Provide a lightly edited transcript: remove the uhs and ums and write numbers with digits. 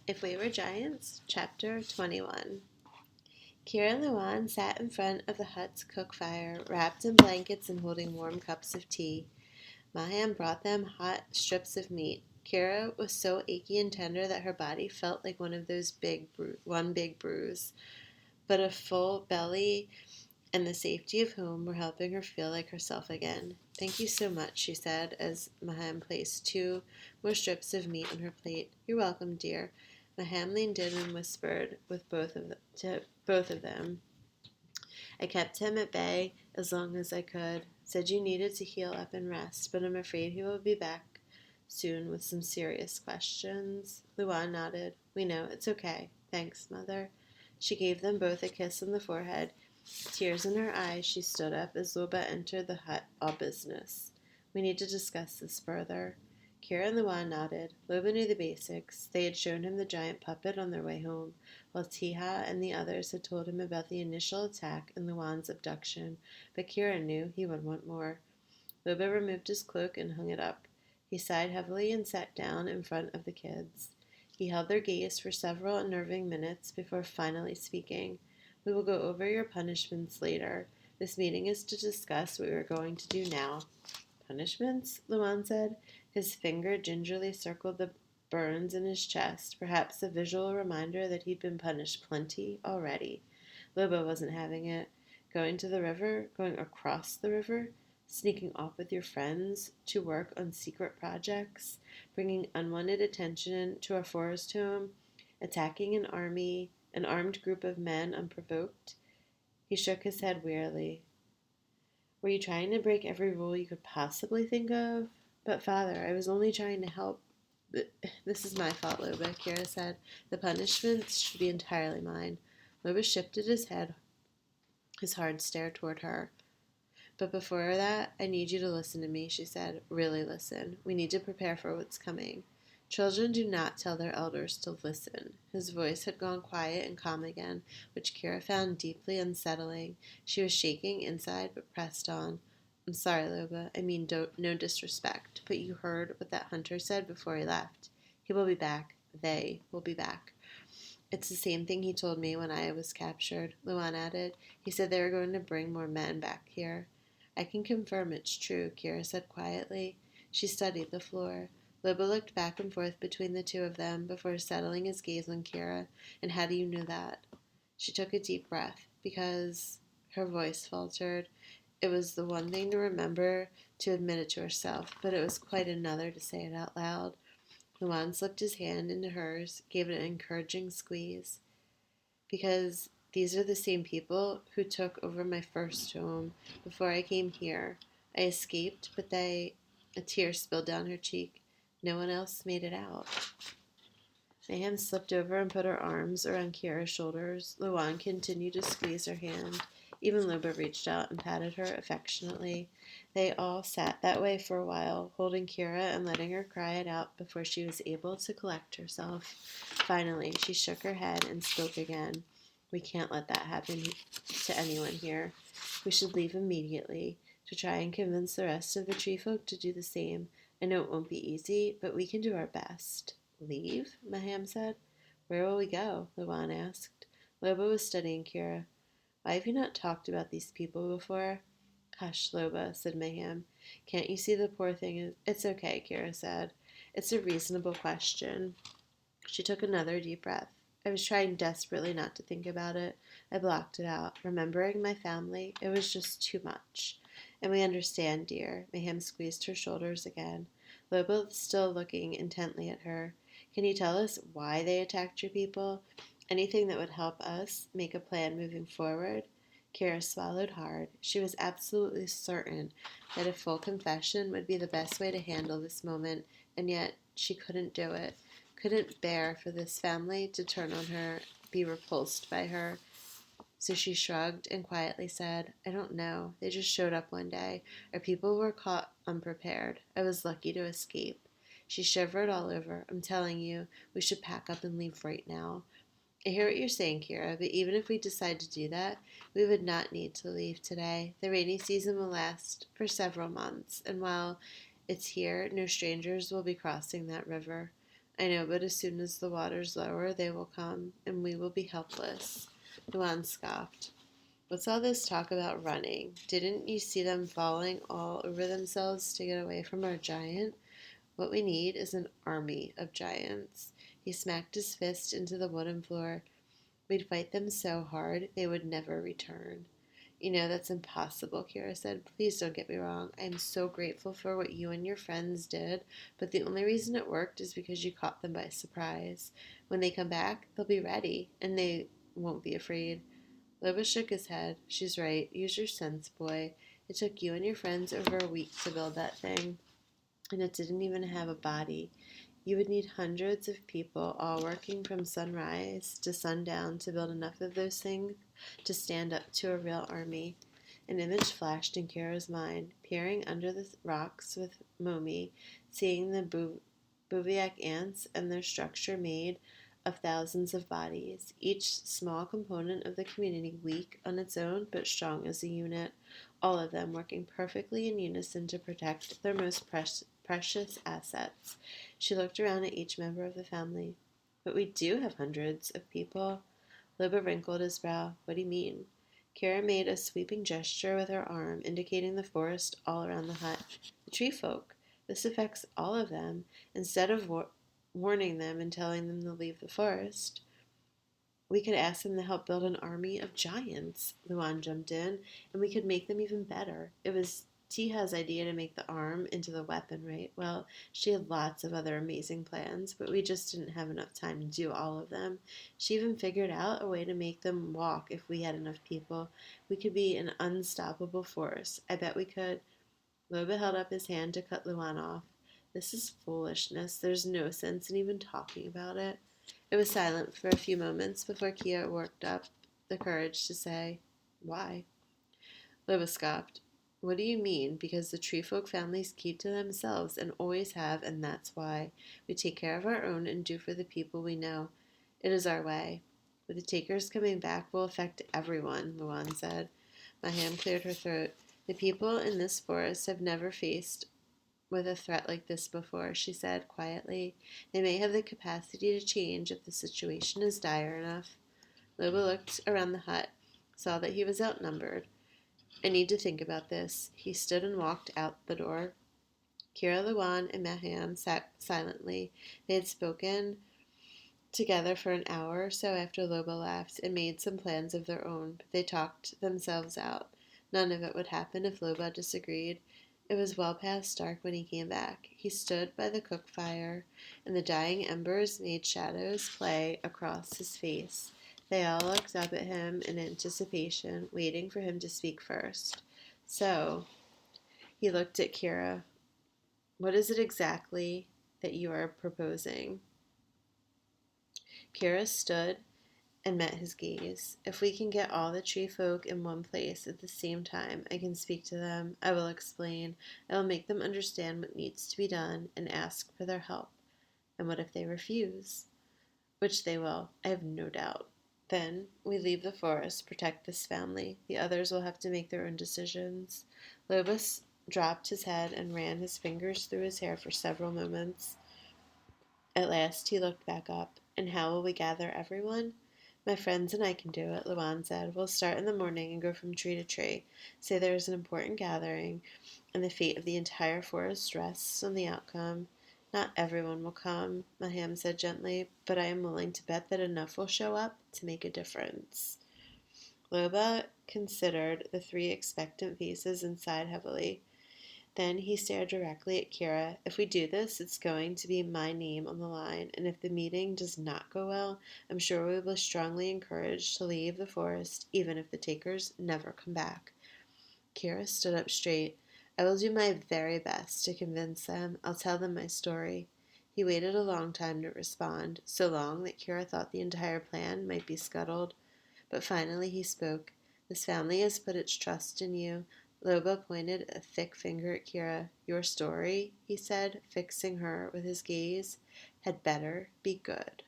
If We Were Giants, Chapter 21. Kira and Luan sat in front of the hut's cook fire, wrapped in blankets and holding warm cups of tea. Maham brought them hot strips of meat. Kira was so achy and tender that her body felt like one big bruise, but a full belly and the safety of home were helping her feel like herself again. "Thank you so much," she said, as Maham placed 2 more strips of meat on her plate. "You're welcome, dear." Maham leaned in and whispered to both of them. "I kept him at bay as long as I could. Said you needed to heal up and rest, but I'm afraid he will be back soon with some serious questions." Luan nodded. "We know. It's okay. Thanks, Mother." She gave them both a kiss on the forehead. Tears in her eyes, she stood up as Loba entered the hut, all business. "We need to discuss this further." Kira and Luan nodded. Loba knew the basics. They had shown him the giant puppet on their way home, while Tiha and the others had told him about the initial attack and Luan's abduction, but Kira knew he would want more. Loba removed his cloak and hung it up. He sighed heavily and sat down in front of the kids. He held their gaze for several unnerving minutes before finally speaking. "We will go over your punishments later. This meeting is to discuss what we are going to do now." "Punishments?" Luan said. His finger gingerly circled the burns in his chest, perhaps a visual reminder that he'd been punished plenty already. Loba wasn't having it. "Going to the river? Going across the river? Sneaking off with your friends to work on secret projects? Bringing unwanted attention to our forest home? Attacking an armed group of men unprovoked?" He shook his head wearily. "Were you trying to break every rule you could possibly think of?" "But, Father, I was only trying to help." "This is my fault, Loba," Kira said. "The punishments should be entirely mine." Loba shifted his head, his hard stare toward her. "But before that, I need you to listen to me," she said. "Really listen. We need to prepare for what's coming. Children do not tell their elders to listen." His voice had gone quiet and calm again, which Kira found deeply unsettling. She was shaking inside, but pressed on. "I'm sorry, Loba. I mean no disrespect, but you heard what that hunter said before he left. He will be back. They will be back." "It's the same thing he told me when I was captured," Luan added. "He said they were going to bring more men back here." "I can confirm it's true," Kira said quietly. She studied the floor. Loba looked back and forth between the two of them before settling his gaze on Kira. "And how do you know that?" She took a deep breath. "Because—" her voice faltered. It was the one thing to remember to admit it to herself, but it was quite another to say it out loud. Luan slipped his hand into hers, gave it an encouraging squeeze. "Because these are the same people who took over my first home before I came here. I escaped, but they—" A tear spilled down her cheek. "No one else made it out." Mayhem slipped over and put her arms around Kira's shoulders. Luan continued to squeeze her hand. Even Loba reached out and patted her affectionately. They all sat that way for a while, holding Kira and letting her cry it out before she was able to collect herself. Finally, she shook her head and spoke again. "We can't let that happen to anyone here. We should leave immediately, to try and convince the rest of the tree folk to do the same. I know it won't be easy, but we can do our best." "Leave?" Maham said. "Where will we go?" Luan asked. Loba was studying Kira. "Why have you not talked about these people before?" "Hush, Loba," said Maham. "Can't you see the poor thing is—" "It's okay," Kira said. "It's a reasonable question." She took another deep breath. "I was trying desperately not to think about it. I blocked it out. Remembering my family, it was just too much." "And we understand, dear." Maham squeezed her shoulders again. Loba was still looking intently at her. "Can you tell us why they attacked your people? Anything that would help us make a plan moving forward?" Kira swallowed hard. She was absolutely certain that a full confession would be the best way to handle this moment, and yet she couldn't do it. Couldn't bear for this family to turn on her, be repulsed by her. So she shrugged and quietly said, "I don't know. They just showed up one day. Our people were caught unprepared. I was lucky to escape." She shivered all over. "I'm telling you, we should pack up and leave right now." "I hear what you're saying, Kira, but even if we decide to do that, we would not need to leave today. The rainy season will last for several months, and while it's here, no strangers will be crossing that river." I know, but as soon as the water's lower, they will come, and we will be helpless. Luan scoffed. What's all this talk about running? Didn't you see them falling all over themselves to get away from our giant? What we need is an army of giants. He smacked his fist into the wooden floor. We'd fight them so hard they would never return. You know, that's impossible, Kira said. Please don't get me wrong. I am so grateful for what you and your friends did, but the only reason it worked is because you caught them by surprise. When they come back, they'll be ready, and they won't be afraid. Loba shook his head. She's right. Use your sense, boy. It took you and your friends over a week to build that thing, and it didn't even have a body. You would need hundreds of people all working from sunrise to sundown to build enough of those things to stand up to a real army. An image flashed in Kira's mind, peering under the rocks with Momi, seeing the Bouviac ants and their structure made of thousands of bodies, each small component of the community weak on its own but strong as a unit, all of them working perfectly in unison to protect their most precious assets. She looked around at each member of the family. But we do have hundreds of people. Loba wrinkled his brow. What do you mean? Kira made a sweeping gesture with her arm, indicating the forest all around the hut. The tree folk. This affects all of them. Instead of warning them and telling them to leave the forest, we could ask them to help build an army of giants. Luan jumped in, and we could make them even better. It was Tiha's idea to make the arm into the weapon, right? Well, she had lots of other amazing plans, but we just didn't have enough time to do all of them. She even figured out a way to make them walk if we had enough people. We could be an unstoppable force. I bet we could. Loba held up his hand to cut Luan off. This is foolishness. There's no sense in even talking about it. It was silent for a few moments before Kia worked up the courage to say, Why? Loba scoffed. What do you mean? Because the tree folk families keep to themselves and always have, and that's why. We take care of our own and do for the people we know. It is our way. With the takers coming back will affect everyone, Luan said. Maham cleared her throat. The people in this forest have never faced with a threat like this before, she said quietly. They may have the capacity to change if the situation is dire enough. Loba looked around the hut, saw that he was outnumbered. I need to think about this. He stood and walked out the door. Kira, Luan, and Maham sat silently. They had spoken together for an hour or so after Loba left and made some plans of their own, but they talked themselves out. None of it would happen if Loba disagreed. It was well past dark when he came back. He stood by the cook fire, and the dying embers made shadows play across his face. They all looked up at him in anticipation, waiting for him to speak first. So, he looked at Kira. What is it exactly that you are proposing? Kira stood and met his gaze. If we can get all the tree folk in one place at the same time, I can speak to them. I will explain. I will make them understand what needs to be done and ask for their help. And what if they refuse? Which they will, I have no doubt. Then we leave the forest, protect this family. The others will have to make their own decisions. Lobus dropped his head and ran his fingers through his hair for several moments. At last he looked back up. And how will we gather everyone? My friends and I can do it, Luan said. We'll start in the morning and go from tree to tree. Say there is an important gathering, and the fate of the entire forest rests on the outcome. Not everyone will come, Maham said gently, but I am willing to bet that enough will show up to make a difference. Loba considered the three expectant faces and sighed heavily. Then he stared directly at Kira. If we do this, it's going to be my name on the line, and if the meeting does not go well, I'm sure we will be strongly encouraged to leave the forest, even if the takers never come back. Kira stood up straight. I will do my very best to convince them. I'll tell them my story. He waited a long time to respond, so long that Kira thought the entire plan might be scuttled. But finally he spoke. This family has put its trust in you. Loba pointed a thick finger at Kira. Your story, he said, fixing her with his gaze, had better be good.